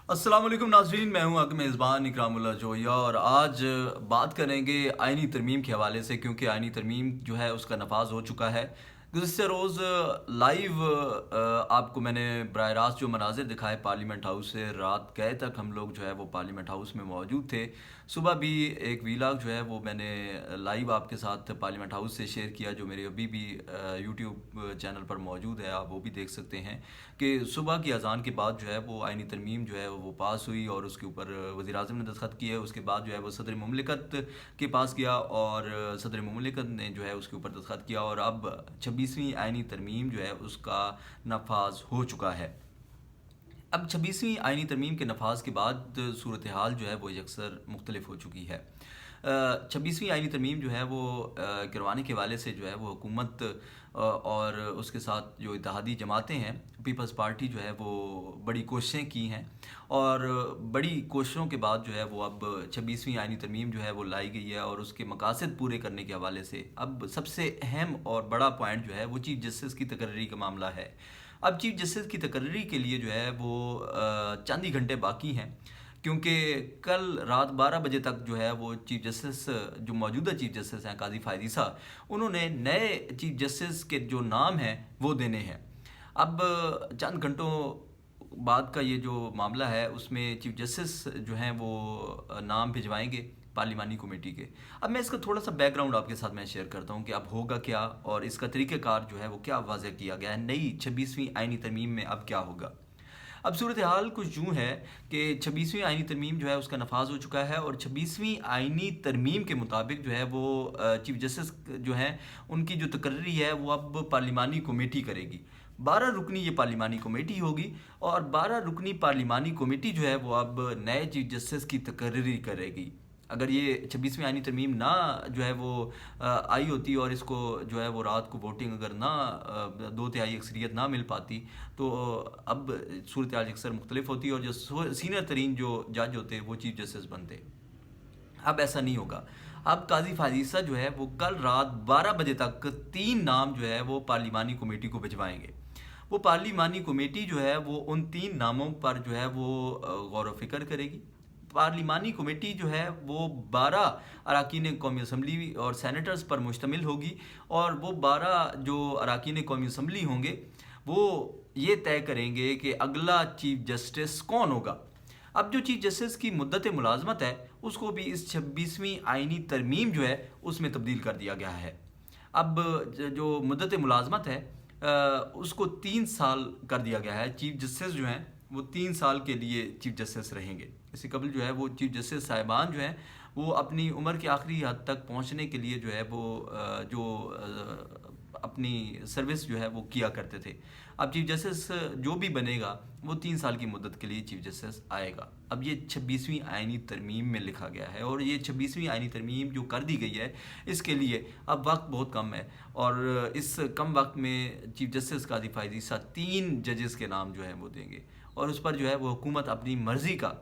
السلام علیکم ناظرین، میں ہوں آپ کے میزبان اکرام اللہ جویا، اور آج بات کریں گے آئینی ترمیم کے حوالے سے، کیونکہ آئینی ترمیم جو ہے اس کا نفاذ ہو چکا ہے۔ گزشتہ روز لائیو آپ کو میں نے براہ راست جو مناظر دکھائے پارلیمنٹ ہاؤس سے، رات گئے تک ہم لوگ جو ہے وہ پارلیمنٹ ہاؤس میں موجود تھے۔ صبح بھی ایک ویلاگ جو ہے وہ میں نے لائیو آپ کے ساتھ پارلیمنٹ ہاؤس سے شیئر کیا، جو میرے ابھی بھی یوٹیوب چینل پر موجود ہے، آپ وہ بھی دیکھ سکتے ہیں کہ صبح کی اذان کے بعد جو ہے وہ آئینی ترمیم جو ہے وہ پاس ہوئی، اور اس کے اوپر وزیر اعظم نے دستخط کیے۔ اس کے بعد جو ہے وہ صدر مملکت کے پاس گیا، اور صدر مملکت نے جو ہے اس کے اوپر دستخط کیا، اور اب 26ویں آئینی ترمیم جو ہے اس کا نفاذ ہو چکا ہے۔ اب 26ویں آئینی ترمیم کے نفاذ کے بعد صورتحال جو ہے وہ یکسر مختلف ہو چکی ہے۔ 26ویں آئینی ترمیم جو ہے وہ کروانے کے حوالے سے جو ہے وہ حکومت اور اس کے ساتھ جو اتحادی جماعتیں ہیں، پیپلز پارٹی جو ہے وہ بڑی کوششیں کی ہیں، اور بڑی کوششوں کے بعد جو ہے وہ اب 26ویں آئینی ترمیم جو ہے وہ لائی گئی ہے، اور اس کے مقاصد پورے کرنے کے حوالے سے اب سب سے اہم اور بڑا پوائنٹ جو ہے وہ چیف جسٹس کی تقرری کا معاملہ ہے۔ اب چیف جسٹس کی تقرری کے لیے جو ہے وہ چند ہی گھنٹے باقی ہیں، کیونکہ کل رات 12 بجے تک جو ہے وہ چیف جسٹس جو موجودہ چیف جسٹس ہیں قاضی فائز عیسیٰ، انہوں نے نئے چیف جسٹس کے جو نام ہیں وہ دینے ہیں۔ اب چند گھنٹوں بعد کا یہ جو معاملہ ہے اس میں چیف جسٹس جو ہیں وہ نام بھجوائیں گے پارلیمانی کمیٹی کے۔ اب میں اس کا تھوڑا سا بیک گراؤنڈ آپ کے ساتھ میں شیئر کرتا ہوں کہ اب ہوگا کیا، اور اس کا طریقہ کار جو ہے وہ کیا واضح کیا گیا ہے نئی 26ویں آئینی ترمیم میں اب کیا ہوگا۔ اب صورتحال کچھ یوں ہے کہ 26ویں آئینی ترمیم جو ہے اس کا نفاذ ہو چکا ہے، اور 26ویں آئینی ترمیم کے مطابق جو ہے وہ چیف جسٹس جو ہیں ان کی جو تقرری ہے وہ اب پارلیمانی کمیٹی کرے گی۔ 12 رکنی یہ پارلیمانی کمیٹی ہوگی، اور 12 رکنی پارلیمانی کمیٹی جو ہے وہ اب نئے چیف جسٹس کی تقرری کرے گی۔ اگر یہ 26ویں آئینی ترمیم نہ جو ہے وہ آئی ہوتی، اور اس کو جو ہے وہ رات کو ووٹنگ اگر نہ 2/3 اکثریت نہ مل پاتی، تو اب صورتحال اکثر مختلف ہوتی، اور جو سینئر ترین جو جج ہوتے وہ چیف جسٹس بنتے۔ اب ایسا نہیں ہوگا۔ اب قاضی فائز عیسیٰ جو ہے وہ کل رات 12 بجے تک 3 نام جو ہے وہ پارلیمانی کمیٹی کو بھجوائیں گے۔ وہ پارلیمانی کمیٹی جو ہے وہ ان 3 ناموں پر جو ہے وہ غور و فکر کرے گی۔ پارلیمانی کمیٹی جو ہے وہ 12 اراکین قومی اسمبلی اور سینیٹرز پر مشتمل ہوگی، اور وہ 12 جو اراکین قومی اسمبلی ہوں گے وہ یہ طے کریں گے کہ اگلا چیف جسٹس کون ہوگا۔ اب جو چیف جسٹس کی مدت ملازمت ہے اس کو بھی اس 26ویں آئینی ترمیم جو ہے اس میں تبدیل کر دیا گیا ہے۔ اب جو مدت ملازمت ہے اس کو 3 سال کر دیا گیا ہے۔ چیف جسٹس جو ہیں وہ 3 سال کے لیے چیف جسٹس رہیں گے۔ اس سے قبل جو ہے وہ چیف جسٹس صاحبان جو ہیں وہ اپنی عمر کی آخری حد تک پہنچنے کے لیے جو ہے وہ جو اپنی سروس جو ہے وہ کیا کرتے تھے۔ اب چیف جسٹس جو بھی بنے گا وہ 3 سال کی مدت کے لیے چیف جسٹس آئے گا۔ اب یہ 26ویں آئینی ترمیم میں لکھا گیا ہے، اور یہ 26ویں آئینی ترمیم جو کر دی گئی ہے اس کے لیے اب وقت بہت کم ہے، اور اس کم وقت میں چیف جسٹس قاضی فائز عیسیٰ 3 ججز کے نام جو ہیں وہ دیں گے، اور اس پر جو ہے وہ حکومت اپنی مرضی کا،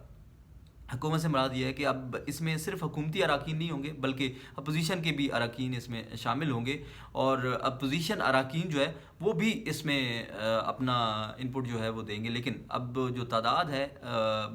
حکومت سے مراد یہ ہے کہ اب اس میں صرف حکومتی اراکین نہیں ہوں گے بلکہ اپوزیشن کے بھی اراکین اس میں شامل ہوں گے، اور اپوزیشن اراکین جو ہے وہ بھی اس میں اپنا انپٹ جو ہے وہ دیں گے۔ لیکن اب جو تعداد ہے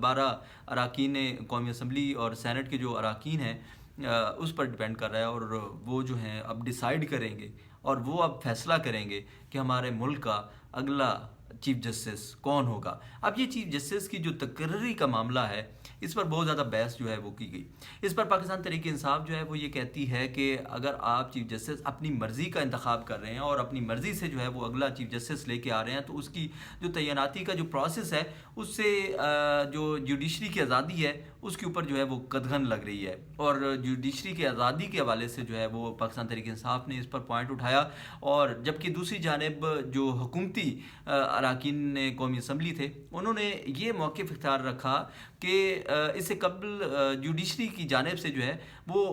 12 اراکین قومی اسمبلی اور سینٹ کے جو اراکین ہیں اس پر ڈیپینڈ کر رہا ہے، اور وہ جو ہیں اب ڈیسائیڈ کریں گے، اور وہ اب فیصلہ کریں گے کہ ہمارے ملک کا اگلا چیف جسٹس کون ہوگا۔ اب یہ چیف جسٹس کی جو تقرری کا معاملہ ہے اس پر بہت زیادہ بحث جو ہے وہ کی گئی۔ اس پر پاکستان تحریک انصاف جو ہے وہ یہ کہتی ہے کہ اگر آپ چیف جسٹس اپنی مرضی کا انتخاب کر رہے ہیں اور اپنی مرضی سے جو ہے وہ اگلا چیف جسٹس لے کے آ رہے ہیں، تو اس کی جو تعیناتی کا جو پروسیس ہے اس سے جو جوڈیشری کی آزادی ہے اس کے اوپر جو ہے وہ قدغن لگ رہی ہے، اور جوڈیشری کی آزادی کے حوالے سے جو ہے وہ پاکستان تحریک انصاف نے اس پر پوائنٹ اٹھایا، اور جبکہ دوسری جانب جو حکومتی اراکین قومی اسمبلی تھے انہوں نے یہ موقف اختیار رکھا کہ اس سے قبل جوڈیشری کی جانب سے جو ہے وہ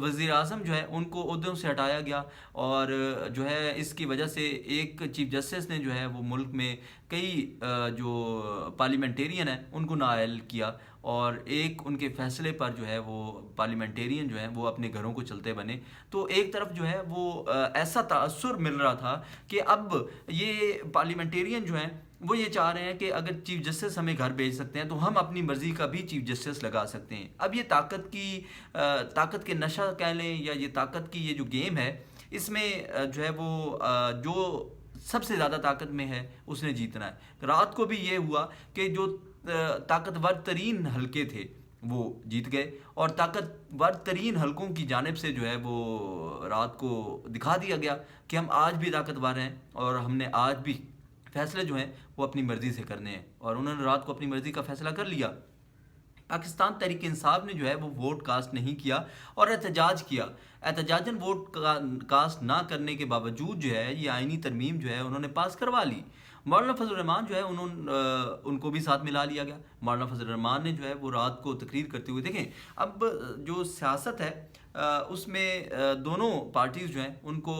وزیر اعظم جو ہے ان کو عہدوں سے ہٹایا گیا، اور جو ہے اس کی وجہ سے ایک چیف جسٹس نے جو ہے وہ ملک میں کئی جو پارلیمنٹیرین ہیں ان کو نااہل کیا، اور ایک ان کے فیصلے پر جو ہے وہ پارلیمنٹیرین جو ہیں وہ اپنے گھروں کو چلتے بنے۔ تو ایک طرف جو ہے وہ ایسا تاثر مل رہا تھا کہ اب یہ پارلیمنٹیرین جو ہیں وہ یہ چاہ رہے ہیں کہ اگر چیف جسٹس ہمیں گھر بھیج سکتے ہیں تو ہم اپنی مرضی کا بھی چیف جسٹس لگا سکتے ہیں. اب یہ طاقت کے نشہ کہہ لیں یا یہ طاقت کی یہ جو گیم ہے، اس میں جو ہے وہ جو سب سے زیادہ طاقت میں ہے اس نے جیتنا ہے. رات کو بھی یہ ہوا کہ جو طاقتور ترین حلقے تھے وہ جیت گئے، اور طاقتور ترین حلقوں کی جانب سے جو ہے وہ رات کو دکھا دیا گیا کہ ہم آج بھی طاقتور ہیں اور ہم نے آج بھی فیصلے جو ہیں وہ اپنی مرضی سے کرنے ہیں، اور انہوں نے رات کو اپنی مرضی کا فیصلہ کر لیا. پاکستان تحریک انصاف نے جو ہے وہ ووٹ کاسٹ نہیں کیا اور احتجاج کیا. احتجاجاً ووٹ کاسٹ نہ کرنے کے باوجود جو ہے یہ آئینی ترمیم جو ہے انہوں نے پاس کروا لی. مولانا فضل الرحمان جو ہے ان کو بھی ساتھ ملا لیا گیا. مولانا فضل الرحمان نے جو ہے وہ رات کو تقریر کرتے ہوئے، دیکھیں اب جو سیاست ہے اس میں دونوں پارٹیز جو ہیں ان کو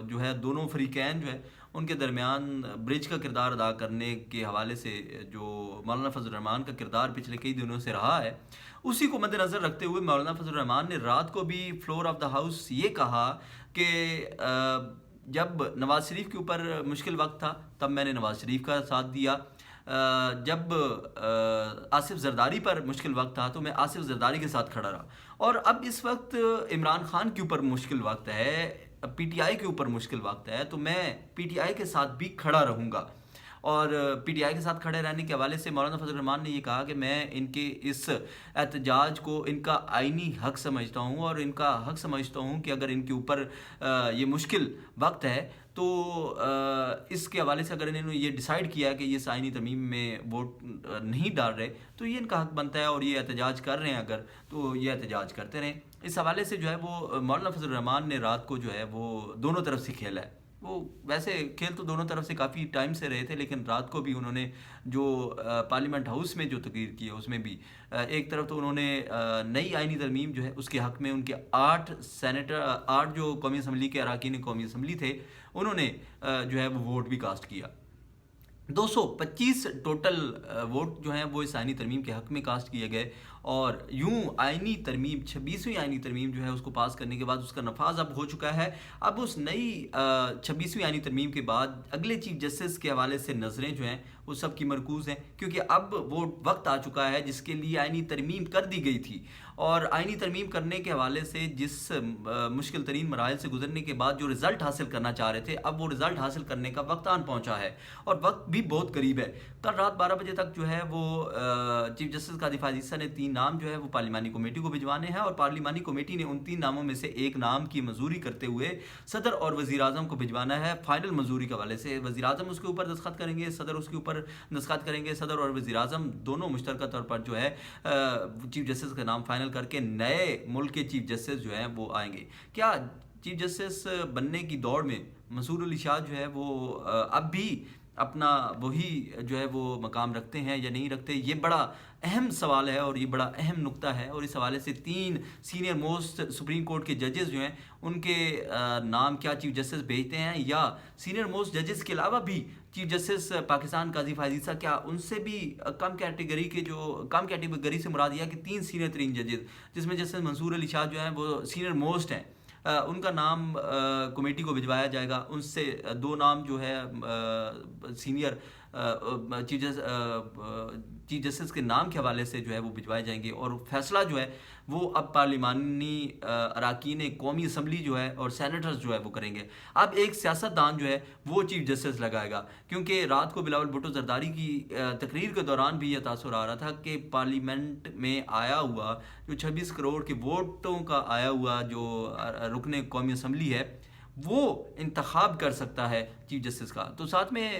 جو ہے دونوں فریقین جو ہے ان کے درمیان برج کا کردار ادا کرنے کے حوالے سے جو مولانا فضل الرحمان کا کردار پچھلے کئی دنوں سے رہا ہے، اسی کو مد نظر رکھتے ہوئے مولانا فضل الرحمان نے رات کو بھی فلور آف دا ہاؤس یہ کہا کہ جب نواز شریف کے اوپر مشکل وقت تھا تب میں نے نواز شریف کا ساتھ دیا، جب آصف زرداری پر مشکل وقت تھا تو میں آصف زرداری کے ساتھ کھڑا رہا، اور اب اس وقت عمران خان کے اوپر مشکل وقت ہے، پی ٹی آئی کے اوپر مشکل وقت ہے، تو میں پی ٹی آئی کے ساتھ بھی کھڑا رہوں گا. اور پی ٹی آئی کے ساتھ کھڑے رہنے کے حوالے سے مولانا فضل الرحمان نے یہ کہا کہ میں ان کے اس احتجاج کو ان کا آئینی حق سمجھتا ہوں، اور ان کا حق سمجھتا ہوں کہ اگر ان کے اوپر یہ مشکل وقت ہے تو اس کے حوالے سے اگر انہوں نے یہ ڈیسائیڈ کیا کہ یہ اس آئینی ترمیم میں ووٹ نہیں ڈال رہے تو یہ ان کا حق بنتا ہے، اور یہ احتجاج کر رہے ہیں اگر تو یہ احتجاج کرتے رہیں. اس حوالے سے جو ہے وہ مولانا فضل الرحمان نے رات کو جو ہے وہ دونوں طرف سے کھیلا ہے. وہ ویسے کھیل تو دونوں طرف سے کافی ٹائم سے رہے تھے، لیکن رات کو بھی انہوں نے جو پارلیمنٹ ہاؤس میں جو تقریر کی ہے اس میں بھی ایک طرف تو انہوں نے نئی آئینی ترمیم جو ہے اس کے حق میں ان کے 8 جو قومی اسمبلی کے اراکین قومی اسمبلی تھے انہوں نے جو ہے وہ ووٹ بھی کاسٹ کیا. 225 ٹوٹل ووٹ جو ہیں وہ اس آئینی ترمیم کے حق میں کاسٹ کیے گئے، اور یوں آئینی ترمیم 26ویں آئینی ترمیم جو ہے اس کو پاس کرنے کے بعد اس کا نفاذ اب ہو چکا ہے. اب اس نئی 26ویں آئینی ترمیم کے بعد اگلے چیف جسٹس کے حوالے سے نظریں جو ہیں وہ سب کی مرکوز ہیں، کیونکہ اب وہ وقت آ چکا ہے جس کے لیے آئینی ترمیم کر دی گئی تھی، اور آئینی ترمیم کرنے کے حوالے سے جس مشکل ترین مراحل سے گزرنے کے بعد جو رزلٹ حاصل کرنا چاہ رہے تھے اب وہ رزلٹ حاصل کرنے کا وقت آن پہنچا ہے، اور وقت بھی بہت قریب ہے. کل رات 12 بجے تک جو ہے وہ چیف جسٹس کا دفاع عیسیٰ نے 3 نام جو ہے وہ پارلیمانی کمیٹی کو بھجوانے ہیں، اور پارلیمانی کمیٹی نے ان 3 ناموں میں سے ایک نام کی منظوری کرتے ہوئے صدر اور وزیر اعظم کو بھجوانا ہے. فائنل منظوری کے حوالے سے وزیر اعظم اس کے اوپر دستخط کریں گے، صدر اس کے اوپر دستخط کریں گے. صدر اور وزیر اعظم دونوں مشترکہ طور پر جو ہے چیف جسٹس کا نام فائنل کر کے نئے ملک کے چیف جسٹس جو ہیں وہ آئیں گے. کیا چیف جسٹس بننے کی دوڑ میں منصور علی شاہ جو ہے وہ اب بھی اپنا وہی جو ہے وہ مقام رکھتے ہیں یا نہیں رکھتے؟ یہ بڑا اہم سوال ہے اور یہ بڑا اہم نقطہ ہے، اور اس حوالے سے 3 سینئر موسٹ سپریم کورٹ کے ججز جو ہیں ان کے نام کیا چیف جسٹس بھیجتے ہیں، یا سینئر موسٹ ججز کے علاوہ بھی چیف جسٹس پاکستان قاضی فائز عیسیٰ کیا ان سے بھی کم کیٹیگری سے مراد یہ ہے کہ 3 سینئر ترین ججز جس میں جسٹس منصور علی شاہ جو ہیں وہ سینئر موسٹ ہیں، ان کا نام کمیٹی کو بھجوایا جائے گا. ان سے 2 نام جو ہے سینئر چیف جسٹس کے نام کے حوالے سے جو ہے وہ بھجوائے جائیں گے، اور فیصلہ جو ہے وہ اب پارلیمانی اراکین قومی اسمبلی جو ہے اور سینیٹرز جو ہے وہ کریں گے. اب ایک سیاستدان جو ہے وہ چیف جسٹس لگائے گا، کیونکہ رات کو بلاول بھٹو زرداری کی تقریر کے دوران بھی یہ تاثر آ رہا تھا کہ پارلیمنٹ میں آیا ہوا جو 26 کروڑ کے ووٹوں کا آیا ہوا جو رکن قومی اسمبلی ہے وہ انتخاب کر سکتا ہے چیف جسٹس کا. تو ساتھ میں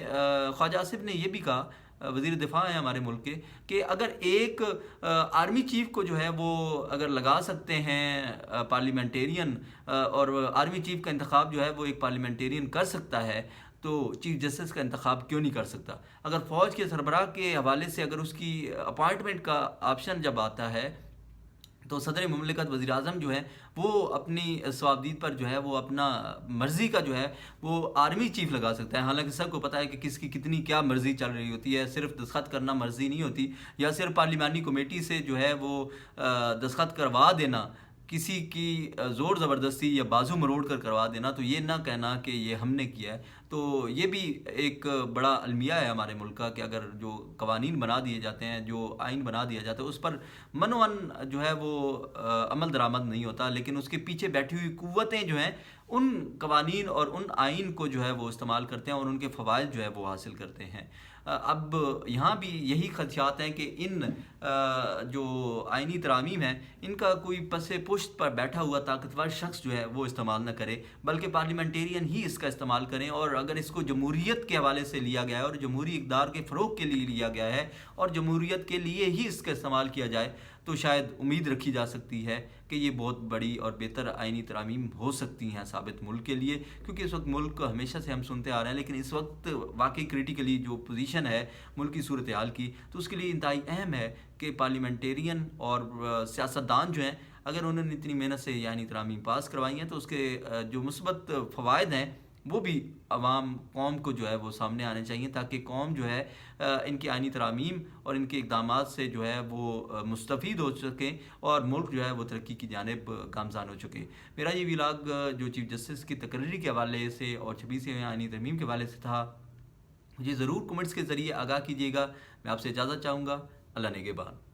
خواجہ آصف نے یہ بھی کہا، وزیر دفاع ہیں ہمارے ملک کے، کہ اگر ایک آرمی چیف کو جو ہے وہ اگر لگا سکتے ہیں پارلیمنٹیرین، اور آرمی چیف کا انتخاب جو ہے وہ ایک پارلیمنٹیرین کر سکتا ہے تو چیف جسٹس کا انتخاب کیوں نہیں کر سکتا؟ اگر فوج کے سربراہ کے حوالے سے اگر اس کی اپائنٹمنٹ کا آپشن جب آتا ہے تو صدر مملکت وزیر اعظم جو ہے وہ اپنی صوابدید پر جو ہے وہ اپنا مرضی کا جو ہے وہ آرمی چیف لگا سکتا ہے. حالانکہ سب کو پتہ ہے کہ کس کی کتنی کیا مرضی چل رہی ہوتی ہے، صرف دستخط کرنا مرضی نہیں ہوتی، یا صرف پارلیمانی کمیٹی سے جو ہے وہ دستخط کروا دینا، کسی کی زور زبردستی یا بازو مروڑ کر کروا دینا، تو یہ نہ کہنا کہ یہ ہم نے کیا ہے. تو یہ بھی ایک بڑا المیہ ہے ہمارے ملک کا کہ اگر جو قوانین بنا دیے جاتے ہیں، جو آئین بنا دیا جاتا ہے، اس پر منوان جو ہے وہ عمل درآمد نہیں ہوتا، لیکن اس کے پیچھے بیٹھی ہوئی قوتیں جو ہیں ان قوانین اور ان آئین کو جو ہے وہ استعمال کرتے ہیں اور ان کے فوائد جو ہے وہ حاصل کرتے ہیں۔ اب یہاں بھی یہی خدشات ہیں کہ ان جو آئینی ترامیم ہیں ان کا کوئی پس پشت پر بیٹھا ہوا طاقتور شخص جو ہے وہ استعمال نہ کرے، بلکہ پارلیمنٹیرین ہی اس کا استعمال کریں، اور اگر اس کو جمہوریت کے حوالے سے لیا گیا ہے اور جمہوری اقدار کے فروغ کے لیے لیا گیا ہے اور جمہوریت کے لیے ہی اس کا استعمال کیا جائے، تو شاید امید رکھی جا سکتی ہے کہ یہ بہت بڑی اور بہتر آئینی ترامیم ہو سکتی ہیں ثابت ملک کے لیے، کیونکہ اس وقت ملک کو ہمیشہ سے ہم سنتے آ رہے ہیں، لیکن اس وقت واقعی کریٹیکلی جو پوزیشن ہے ملک کی صورتحال کی، تو اس کے لیے انتہائی اہم ہے کہ پارلیمنٹیرین اور سیاستدان جو ہیں اگر انہوں نے اتنی محنت سے یعنی ترامیم پاس کروائی ہیں تو اس کے جو مثبت فوائد ہیں وہ بھی عوام قوم کو جو ہے وہ سامنے آنے چاہیے، تاکہ قوم جو ہے ان کی آئینی ترامیم اور ان کے اقدامات سے جو ہے وہ مستفید ہو سکیں اور ملک جو ہے وہ ترقی کی جانب گامزن ہو چکے۔ میرا یہ ولاگ جو چیف جسٹس کی تقرری کے حوالے سے اور 26ویں آئینی ترمیم کے حوالے سے تھا، مجھے ضرور کمنٹس کے ذریعے آگاہ کیجیے گا۔ میں آپ سے اجازت چاہوں گا۔ اللہ نگہبان۔